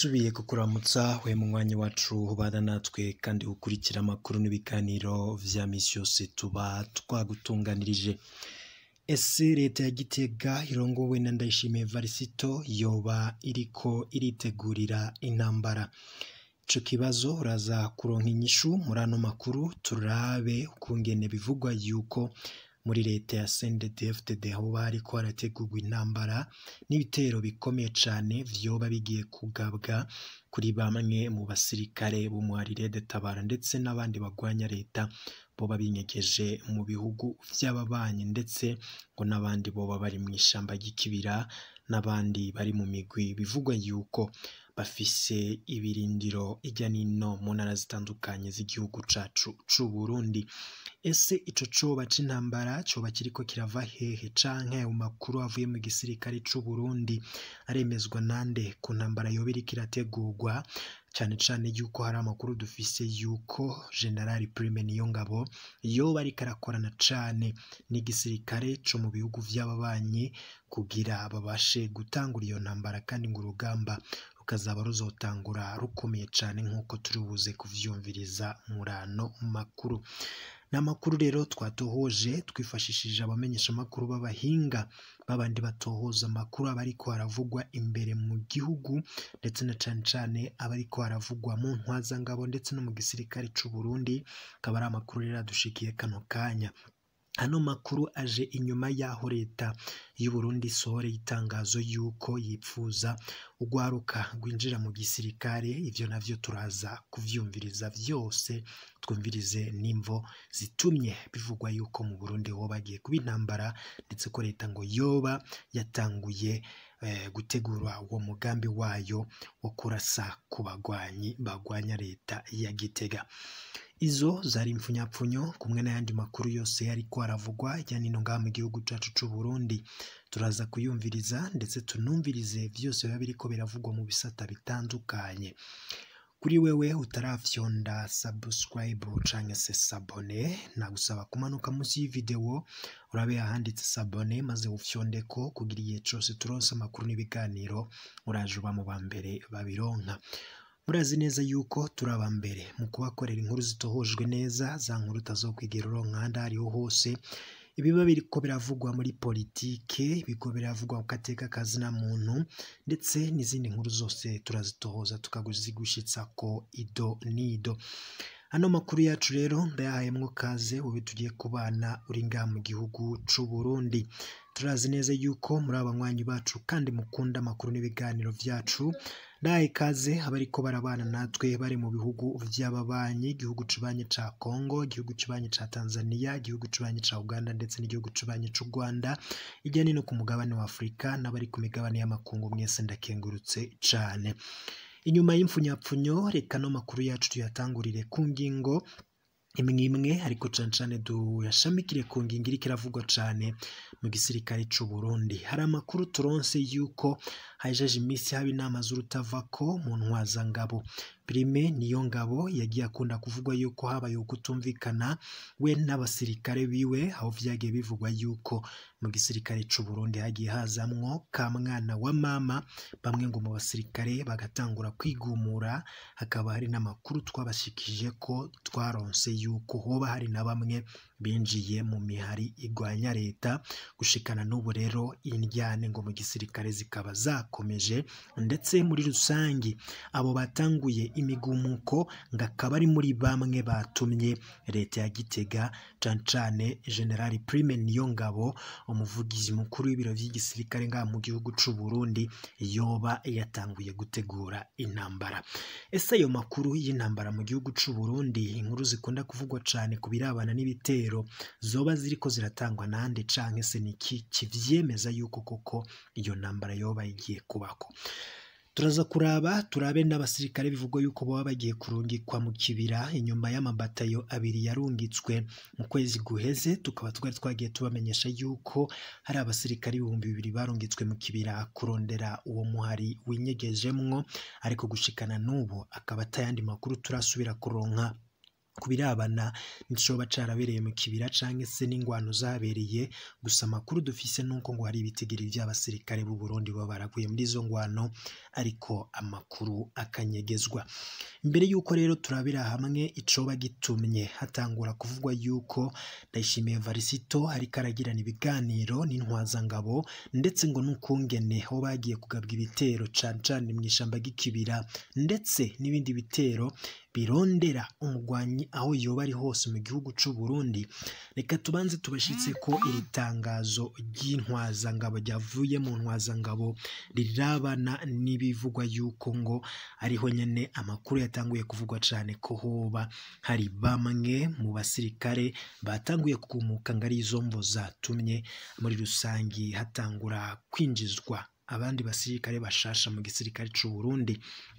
Ndasubiye kukuramutsa we munywanyi wacu ubana natwe kandi ukurikira amakuru n'ibiganiro vya misi yose tuba twagutunganirije. Ese leta ya Gitega irongowe na Ndayishimiye Varisito yoba iriko iritegurira intambara? Ico kibazo uraza kuronka inyishu muri ano makuru, turabe ukungene bivugwa yuko muri leta ya CNDD-FDD hoba hariko harategurwa intambara n'ibitero bikomeye cane vyoba bigiye kugabwa kuri bamwe mu basirikare b'umuharire de Tabara ndetse n'abandi bagwanya leta boba binyegeje mu bihugu vy'ababanyi, ndetse ngo n'abandi boba bari mu ishamba ry'ikibira n'abandi bari mu migwi bivugwa yuko bafise ibirindiro irya nino mu ntara zitandukanye z'igihugu cacu c'u Burundi. Ese ico coba c'intambara coba kiriko kirava hehe, canke mu makuru avuye mu gisirikare c'u Burundi aremezwa nande ku ntambara yoba iriko irategurwa? Cane cane yuko hari amakuru dufise yuko General Prime Niyongabo yoba ariko arakorana cane n'igisirikare co mu bihugu vy'ababanyi kugira babashe gutangura iyo ntambara, kandi ngo urugamba rukazaba ruzotangura rukomeye cane nk'uko turibuze kuvyumviriza murano makuru. N'amakuru rero twatohoje twifashishije abamenyesha amakuru b'abahinga babandi batohoza amakuru abariko haravugwa imbere mu gihugu, ndetse na cane cane abariko haravugwa mu ntwazangabo ndetse no mu gisirikare c'u Burundi. Akaba ari amakuru rero adushikiye kano kanya. Ano makuru aje inyuma yaho leta y'u Burundi isohoreye itangazo yuko yipfuza urwaruka rwinjira mu gisirikare. Ivyo navyo turaza kuvyumviriza vyose, twumvirize nimvo zitumye bivugwa yuko mu Burundi hoba bagiye kuba intambara, ndetse ko leta ngo yoba yatanguye gutegura uwo mugambi wayo wo kurasa ku bagwanyi bagwanya leta ya Gitega. Izo zari impfunyapfunyo kumwe n'ayandi makuru yose yariko aravugwa hirya nino ngaha mu gihugu cacu c'u Burundi. Turaza kuyumviriza ndetse tunumvirize vyose biba biriko biravugwa mu bisata bitandukanye. Kuri wewe utarafyonda subscribe canke se s'abone, nagusaba kumanuka munsi y'ivideo urabe ahanditse s'abone maze ufyondeko kugira igihe cose turonse amakuru n'ibiganiro uraje uba mu bambere babironka. Murazi neza yuko turaba mbere mu kubakorera inkuru zitohojwe neza, za nkuru utazokwigera uronka ahandi ariho hose. Ibiba biriko biravugwa muri politike, biriko biravugwa ku gateka kazina muntu, ndetse n'izindi nkuru zose turazitohoza tukazigushitsako ido nido. Ano makuru yacu rero ndayahayemwo kaze wowe tugiye kubana uri ngaha mu gihugu c'u Burundi. Turazi neza yuko muri abanywanyi bacu kandi mukunda amakuru n'ibiganiro vyacu. Ndahaye kaze abariko barabana natwe bari mu bihugu vy'ababanyi, igihugu cibanye ca Congo, igihugu cibanye ca Tanzania, igihugu cibanye ca Uganda ndetse n'igihugu cibanye c'u Rwanda, hirya nino ku mugabane wa Afrika n'abari ku migabane y'amakungu, mwese ndakengurutse cane. Inyuma y'imfunyapfunyo reka no makuru yacu tuyatangurire ku ngingo imwe ariko cane cane duyashamikire ku ngingo iriko iravugwa cane mu gisirikare c'u Burundi. Hari amakuru turonse yuko hajeje imisi haba inama z'urutavako mu ntwazangabo. Prime Niyongabo yagiye akunda kuvugwa yuko habaye ukutumvikana we n'abasirikare biwe, aho vyagiye bivugwa yuko mu gisirikare c'u Burundi hagiye hazamwo ka mwana wa mama, bamwe ngo mu basirikare bagatangura kwigumura. Hakaba hari n'amakuru twabashikije ko twaronse yuko hoba hari na bamwe binjiye mu mihari igwanya leta. Gushikana n'ubu rero indyane ngo mu gisirikare zikaba zakomeje, ndetse muri rusangi abo batanguye imigumuko ngo akaba ari muri bamwe batumye leta ya Gitega cane cane General Prime Niyongabo, umuvugizi mukuru w'ibiro vy'igisirikare ngaha mu gihugu c'u Burundi, yoba yatanguye gutegura intambara. Ese ayo makuru y'intambara mu gihugu c'u Burundi, inkuru zikunda kuvugwa cane ku birabana n'ibitero, zoba ziriko ziratangwa nande, canke se niki kivyemeza yuko koko iyo ntambara yoba igiye kubako? Turaza kuraba turabe n'abasirikare bivugwa yuko boba bagiye kurungikwa mu kibira inyuma y'amabatayo abiri yarungitswe mu kwezi guheze. Tukaba twari twagiye tubamenyesha yuko hari abasirikare 2,000 barungitswe mu kibira kurondera uwo muhari winyegejemwo, ariko gushikana n'ubu akaba atayandi makuru turasubira kuronka kubirabana nicoba carabereye mu kibira canke se n'ingwano zabereye. Gusa amakuru dufise nuko ngo hari ibitigiri vy'abasirikare b'u Burundi baba baraguye muri izo ngwano, ariko amakuru akanyegezwa. Imbere yuko rero turabira hamwe icoba gitumye hatangura kuvugwa yuko Ndayishimiye Varisito ariko aragirana ibiganiro n'intwazangabo, ndetse ngo n'ukungene ho bagiye kugabwa ibitero cane cane mw'ishamba ry'ikibira, ndetse n'ibindi bitero birondera umugwanyi aho yoba ari hose mu gihugu c'u Burundi. Reka tubanze tubashitse ko iri tangazo ry'intwazangabo ryavuye mu ntwazangabo rirabana n'ibivugwa yuko ngo ariho nyene amakuru yatanguye kuvugwa cane ko hoba hari bamwe mu basirikare batanguye kugumuka ngo ari izo mvo zatumye muri rusangi hatangura kwinjizwa abandi basirikare bashasha mu gisirikare c'u Burundi,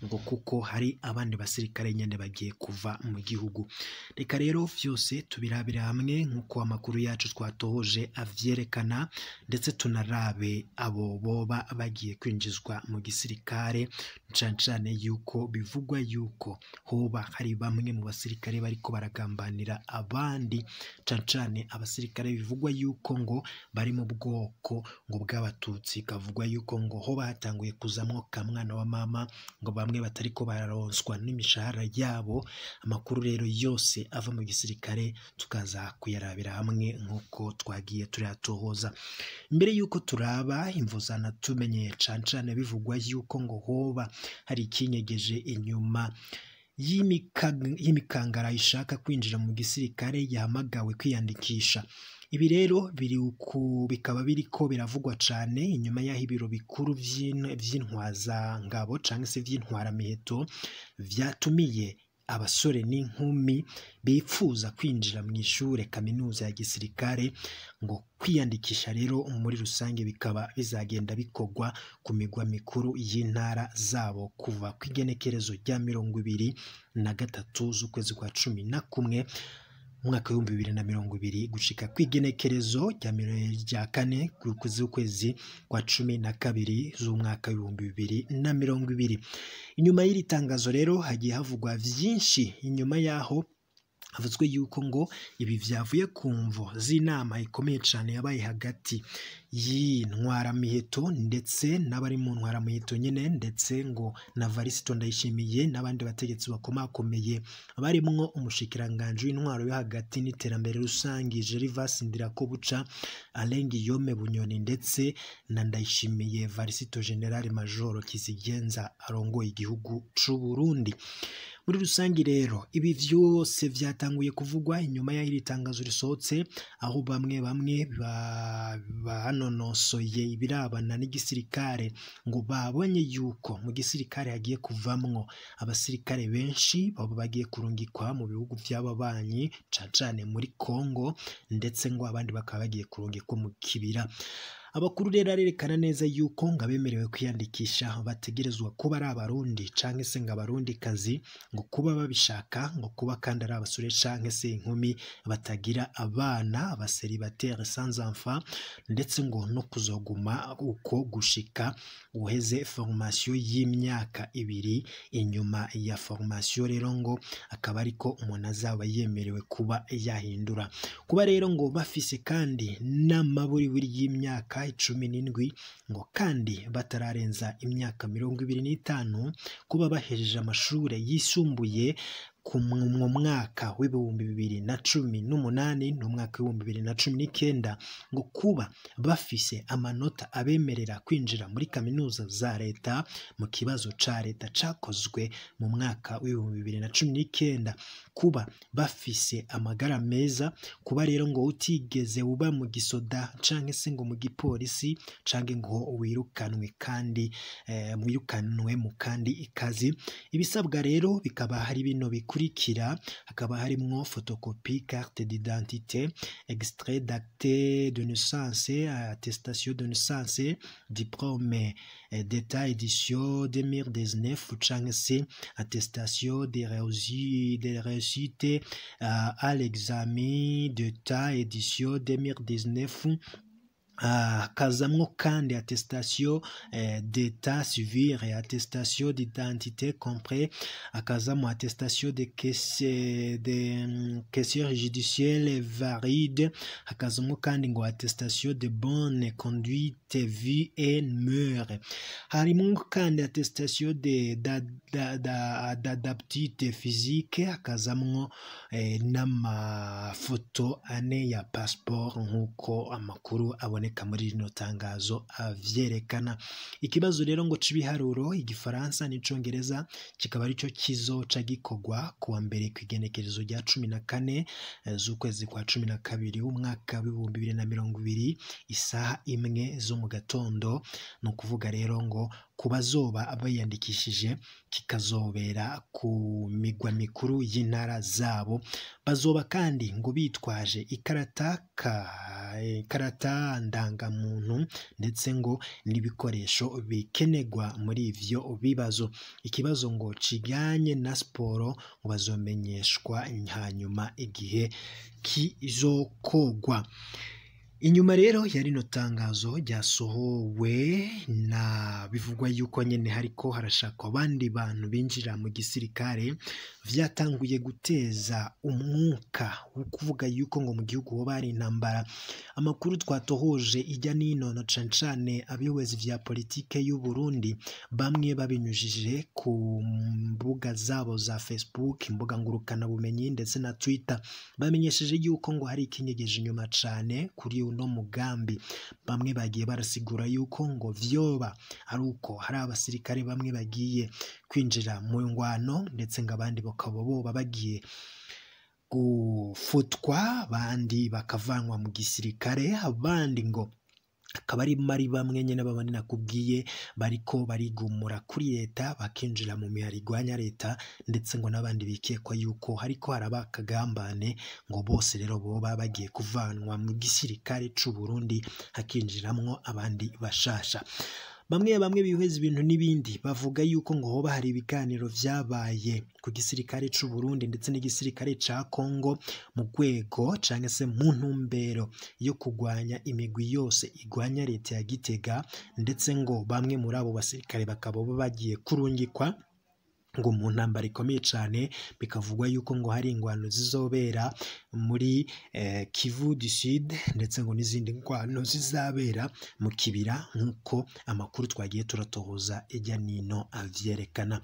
ngo kuko hari abandi basirikare nyene bagiye kuva mu gihugu. Reka rero vyose tubirabira hamwe nkuko amakuru yacu twatohoje avyerekana, ndetse tunarabe abo boba bagiye kwinjizwa mu gisirikare, cane cane yuko bivugwa yuko hoba hari bamwe mu basirikare bariko baragambanira abandi, cane cane abasirikare bivugwa yuko ngo bari mu bwoko ngo bw'abatutsi, kavugwa yuko ngo ho batanguye kuzamwo kamwana wa mama, ngo bamwe batariko bararonswa n'imishahara yabo. Amakuru rero yose ava mu gisirikare tukaza kuyarabira hamwe nkuko twagiye turatohoza. Imbere yuko turaba imvuzana tumenye cane cane bivugwa yuko ngo hoba hari ikinyegeje inyuma y'imikangara ishaka kwinjira mu gisirikare yahamagawe kwiyandikisha. Ibi rero bikaba biriko biravugwa cane inyuma y'aho ibiro bikuru vy'intwazangabo canke se vy'intwaramiheto vyatumiye abasore n'inkumi bipfuza kwinjira mu ishure kaminuza ya gisirikare, ngo kwiyandikisha rero muri rusange bikaba bizagenda bikorwa ku migwa mikuru y'intara zabo kuva kw'igenekerezo rya 23 z'ukwezi kwa 11 umwaka w'ibihumbi 2020 gushika kw'igenekerezo rya 4 z'ukwezi kwa 12 z'umwaka w'ibihumbi 2020. Inyuma y'iri tangazo rero hagiye havugwa vyinshi. Inyuma yaho havuzwe yuko ngo ibi vyavuye ku mvo z'inama ikomeye cane yabaye hagati y'intwaramiheto ndetse n'abari mu ntwaramiheto nyene, ndetse ngo na Varisito Ndayishimiye n'abandi bategetsi bakomakomeye barimwo umushikiranganje w'intwaro yo hagati n'iterambere rusangi Gervas Ndirakobuca, Alain Guillaume Bunyoni, ndetse na Ndayishimiye Varisito General Major Kizigenza arongoye igihugu c'u Burundi. Muri rusangi rero ibi vyose vyatanguye kuvugwa inyuma y'aho iri tangazo risohotse, aho bamwe banonosoye ibirabana n'igisirikare ngo babonye yuko mu gisirikare hagiye kuvamwo abasirikare benshi baba bagiye kurungikwa mu bihugu vy'ababanyi cane cane muri Kongo, ndetse ngo abandi bakaba bagiye kurungikwa mu kibira. Abakuru rero arerekana neza yuko ngo abemerewe kwiyandikisha bategerezwa kuba ari abarundi canke se ngo abarundi kazi, ngo kuba babishaka, ngo kuba kandi ari abasore canke se inkumi batagira abana, abaseribateri sans enfant, ndetse ngo no kuzoguma uko gushika uheze formation y'imyaka 2. Inyuma ya formation rero ngo akaba ariko umuntu azaba yemerewe kuba yahindura. Kuba rero ngo bafise kandi n'amaburiburi y'imyaka 17, ngo kandi batararenza imyaka 25, kuba bahejeje amashure yisumbuye mu mwaka w'ibihumbi 2018 n'umwaka w'ibihumbi 2019, ngo kuba bafise amanota abemerera kwinjira muri kaminuza za leta mu kibazo ca leta cakozwe mu mwaka w'ibihumbi 2019, kuba bafise amagara meza, kuba rero ngo utigeze uba mu gisoda canke se ngo mu gipolisi canke ngo wirukanwe kandi wirukanwe mu kandi ikazi. Ibisabwa rero bikaba hari bino bikurikira, hakaba harimwo photocopie, carte d'identité, extrait d'acte de naissance, attestation de naissance, diplôme d'état édition 2019 canke se attestation de réussite à l'examen d'état édition 2019, hakazamwo kandi attestation d'état civil et attestation d'identité compris, hakazamwo attestation de caissière judiciaire valide, hakazamwo kandi ngo attestation de bonne conduite vie et mœurs, harimo kandi attestation d'adaptité physique, hakazamwo n'amafoto ane ya passeport nk'uko amakuru aboneka muri rino tangazo avyerekana. Ikibazo rero ngo cibiharuro igifaransa n'icongereza kikaba arico kizoca gikorwa kuwa mbere kw'igenekerezo rya 14 z'ukwezi kwa 12 umwaka w'ibihumbi 2020 isaha 1 zo mu gatondo. No kuvuga rero ngo kubazoba abayandikishije kikazobera ku migwa mikuru y'intara zabo, bazoba kandi ngo bitwaje ikarata ndangamuntu ndetse ngo n'ibikoresho bikenegwa muri ivyo bibazo. Ikibazo ngo kijanye na siporo ngo bazomenyeshwa hanyuma igihe kizokogwa. Inyuma rero ya rino tangazo ryasohowe na bivugwa yuko nyene hariko harashakwa abandi bantu binjira mu gisirikare, vyatanguye guteza umwuka wo kuvuga yuko ngo mu gihugu ho bari intambara. Amakuru twatohoje ijya nino na cancane abiyobozi vya politike y'u Burundi bamwe babinyujije ku mbuga zabo za Facebook, imbuga ngurukana bumenyi ndetse na Twitter, bamenyesheje yuko ngo hari ikinyegeje inyuma cane kuri uno mugambi. Bamwe bagiye barasigura yuko ngo vyoba ari uko hari abasirikare bamwe bagiye kwinjira mu ngwano ndetse ngo abandi bakaba boba bagiye gufutwa, abandi bakavanwa mu gisirikare, abandi ngo akaba ari bamwe nyene babandi nakubwiye bariko barigumura kuri leta bakinjira mu mihari igwanya leta, ndetse ngo n'abandi bikekwa yuko hariko haraba akagambane ngo bose rero boba bagiye kuvanwa mu gisirikare c'u Burundi hakinjiramwo abandi bashasha. Bamwe bihweza ibintu n'ibindi bavuga yuko ngo hoba hari ibiganiro vyabaye ku gisirikare c'u Burundi ndetse n'igisirikare ca Kongo mu rwego canke se mu ntumbero yo kugwanya imigwi yose igwanya leta ya Gitega, ndetse ngo bamwe muri abo basirikare bakaba bagiye kurungikwa ngo mu ntambara ikomeye cane. Bikavugwa yuko ngo hari ingwano zizobera muri Kivu du Sud ndetse ngo n'izindi ngwano zizabera mu kibira nk'uko amakuru twagiye turatohoza ijya nino avyerekana.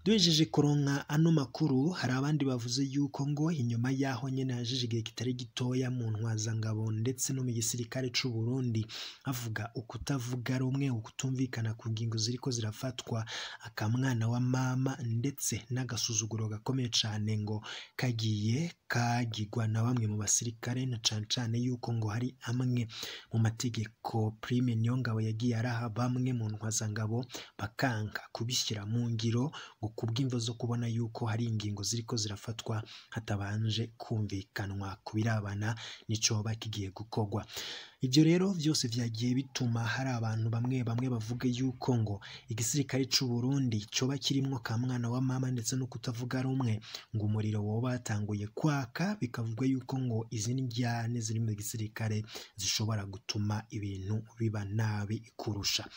Duhejeje kuronka ano makuru, hari abandi bavuze yuko ngo inyuma yaho nyene hajije igihe kitari gitoya mu ntwazangabo ndetse no mu gisirikare c'u Burundi havuga ukutavuga rumwe, ukutumvikana ku ngingo ziriko zirafatwa, akamwana wa mama ndetse n'agasuzuguro gakomeye cane ngo kagiye kagirwa na bamwe mu basirikare, na cane yuko ngo hari amwe mu mategeko Prime Niyongabo yagiye araha bamwe mu ntwazangabo bakanka kubishyira mu ngiro ngo kubw'imvo zo kubona yuko hari ingingo ziriko zirafatwa hatabanje kumvikanwa kubirabana n'icoba kigiye gukorwa. Ivyo rero vyose vyagiye bituma hari abantu bamwe bavuga yuko ngo igisirikare c'u Burundi coba kirimwo ka mwana wa mama ndetse no kutavuga rumwe, ngo umuriro woba batanguye kwaka, bikavugwa yuko ngo izindi njyane ziri mu gisirikare zishobora gutuma ibintu biba nabi kurusha.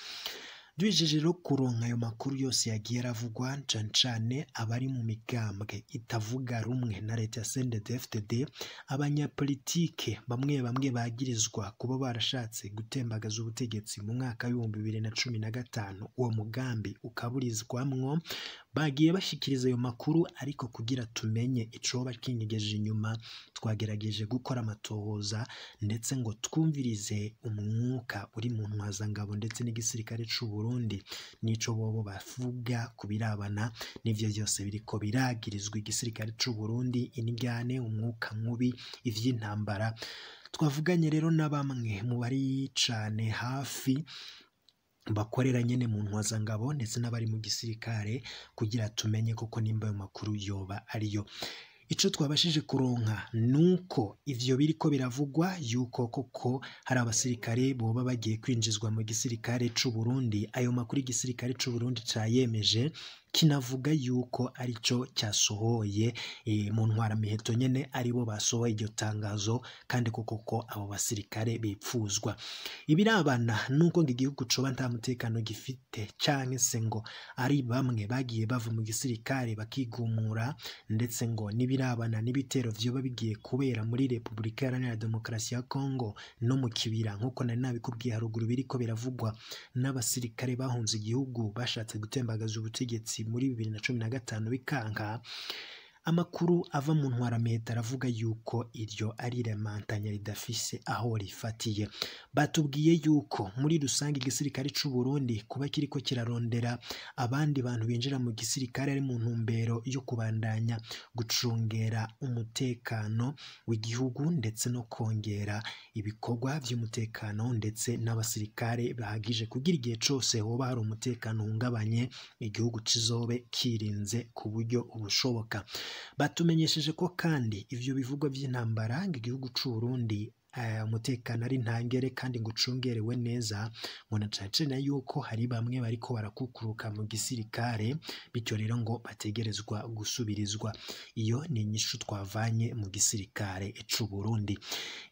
Duhejeje rero kuronka ayo makuru yose yagiye aravugwa cane abari mu migambwe itavuga rumwe na leta ya CNDD-FDD, abanyapolitike bamwe bagirizwa kuba barashatse gutembagaza ubutegetsi mu mwaka w'ibihumbi 2015, uwo mugambi ukaburizwamwo, bagiye bashikiriza ayo makuru. Ariko kugira tumenye icoba kinyegeje inyuma, twagerageje gukora amatohoza ndetse ngo twumvirize umwuka uri mu ntwazangabo ndetse n'igisirikare c'u Burundi nico bobo bavuga kubirabana n'ivyo byose biriko biragirizwa igisirikare c'u Burundi, inigane, umwuka mubi, ivy'intambara. Twavuganye rero na bamwe mu bari cane hafi bakorera nyene mu ntwazangabo ndetse n'abari mu gisirikare kugira tumenye koko nimba ayo makuru yoba ariyo. Ico twabashije kuronka nuko ivyo biriko biravugwa yuko koko hari abasirikare boba bagiye kwinjizwa mu gisirikare c'u Burundi. Ayo makuru igisirikare c'u Burundi cayemeje kinavuga yuko arico cyasohoye mu ntwaramiheto nyene aribo basohoye iryo tangazo kandi koko abo basirikare bipfuzwa. Ibirabana nuko ngo igihugu coba nta mutekano gifite canke se ngo ari bamwe bagiye bava mu gisirikare bakigumura, ndetse ngo nibirabana n'ibitero vyoba bigiye kubera muri Repubulika Iharanira Demokarasi ya Kongo no mu kibira nkuko nari nabikubwiye haruguru biriko biravugwa n'abasirikare bahunze igihugu bashatse gutembagaza ubutegetsi muri 2015 bikanka. Amakuru ava mu ntwaramiheto aravuga yuko iryo ari remantanya ridafise aho rifatiye. Batubwiye yuko muri rusange igisirikare c'u Burundi kuba kiriko kirarondera abandi bantu binjira mu gisirikare ari mu ntumbero yo kubandanya gucungera umutekano w'igihugu ndetse no kongera ibikorwa vy'umutekano ndetse n'abasirikare bahagije kugira igihe cose hoba hari umutekano uhungabanye igihugu cizobe kirinze ku buryo bushoboka. Batumenyesheje ko kandi ivyo bivugwa vy'intambara ngo igihugu c'u Burundi umutekano ari ntangere kandi ngo ucungerewe neza, ngo na cane yuko hari bamwe bariko barakukuruka mu gisirikare bityo rero ngo bategerezwa gusubirizwa. Iyo ni inyishu twavanye mu gisirikare c'u Burundi.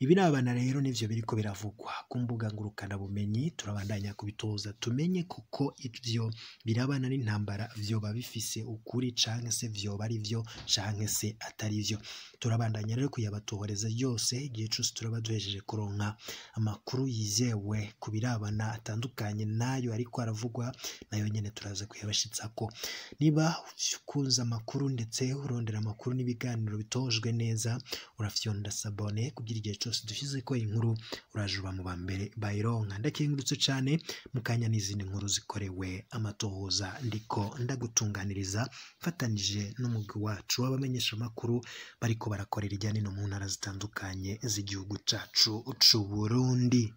Ibirabana rero nivyo biriko biravugwa ku mbuga ngurukana bumenyi, turabandanya kubitoza tumenye kuko ivyo birabana n'intambara vyoba bifise ukuri canke se vyoba ari vyo canke se atari vyo. Turabandanya rero kuyabatohoreza yose igihe cose turaba duhejeje kuronka amakuru yizewe ku birabana atandukanye nayo ariko aravugwa nayo nyene turaza kuyabashitsako. Niba ukunze amakuru ndetse urondera amakuru n'ibiganiro bitojwe neza, urafyonda sabone kugira igihe cose dushize ko inkuru urajuba mu bambere bayironka. Ndakengurutse cane mukanya n'izindi nkuru zikorewe amatohoza ndiko ndagutunganiriza mfatanije n'umugwi wacu w'abamenyesha amakuru bariko barakorera ijyane no mu ntara zitandukanye z'igihugu cacu c'u Burundi.